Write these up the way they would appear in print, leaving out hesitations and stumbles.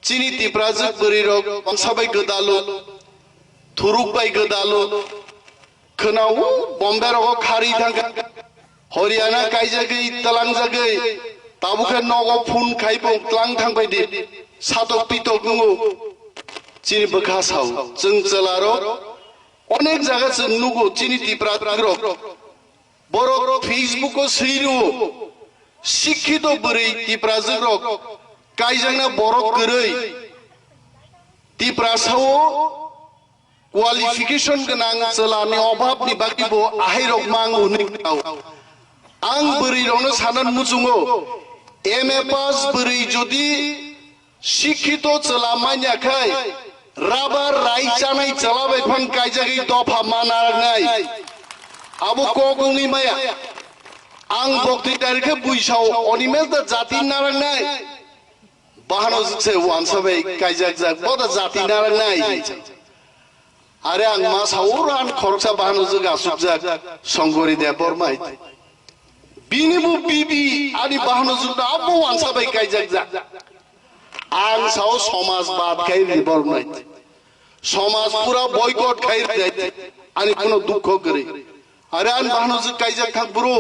Chini tiprazik berirok sabai gedalu thuruk bai gedalu khenau bombe rok khari thangka Haryana kaijagei talang jagai tabukhe nogo phun khaibong tlang thangbai di satok pitok nungu chini bekhasau jeng jelaro অনেক জায়গা নুগো চিনি তিপ্রাত rock বড় Facebook ও সেইরু শিক্ষিত বরে তিপ্রাজ rock কাইজাংনা বড় গরৈ তিপ্রাসাও qualification গনাং চলানি অভাবনি বাকিবো আহাই rock মাঙ্গু নিকাও আং বरै Rono Sanan মুজুङो MA pass বरै যদি শিক্ষিত চলামাইনাখাই Rabar raichanai chalabai phang kaijagi dofa manarngai abo kokungni maya ang bokti tarikhe buisau onimes da jati narangnai bahano se wansabai kaijak jak boda jati narangnai are ang ma sauran khoroksa bahano jaga subjak songori de bormai binibu bibi ani bahano jukda abo wansabai kaijak jak ang sao সমাজবাদ খাই রিবর নাই সমাজ পুরা boycott খাই দেয় ani কোনো দুঃখ করে আরে আন বাহনো যে কাইজা থাক ব্রো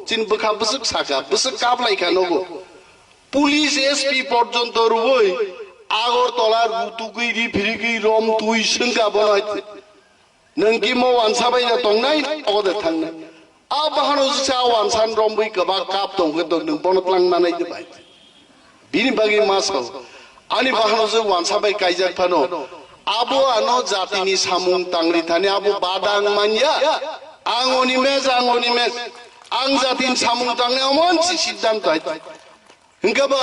চিন বখা বসক সাকা বসক কাবলাই খানোগো পুলিশ এসপি পর্যন্ত রুবই আগরতলার বুতুগিরি ফিরিগি রম তুই সংকা বনাইতে নংকি মো ওয়ানসাবাই না তংনাই অদে থাংনাই আ বাহনো যে চা ওয়ানসান রমবই গবা কাপ দং গে দং বনতলাং মানাই দে বাই বিনি বাগি মাসাও ani bahano je wansabai kaijak phano abo ano jatini samung tangri thani abo badang manya angoni mes ang jatin samung tangne amon si siddhant hai hingaba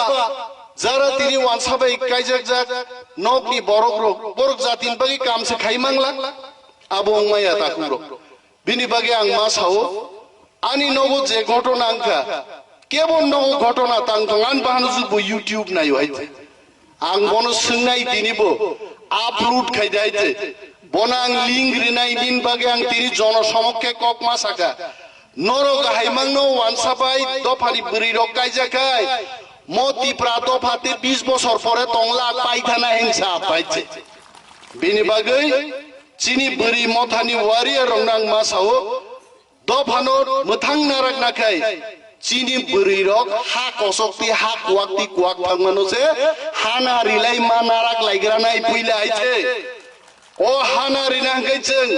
jara tini wansabai kaijak jak nokni borok jatin bagi kam se khaimangla abo maya takuro bini bagi ang masao ani nogo je ghotona angka kebon nogo ghotona tangthang an bahano ju YouTube nayo hai ang bono sungai dinibo upload khaidaiতে bonang link rinai din bage ang tini jono samokke kok masaka norog haimangno wansabai dofani buri rok kaijakai moti prato phate 20 বছর পরে tongla paithana hingsa paiche bini bagai chini buri mothani warrior rongnang masao dofano muthang narak nakai Chini berirok hak kosokti hak wakti kuak thangmano se hana rilai manarak laigranai puila aiche o hana rinang kaijeng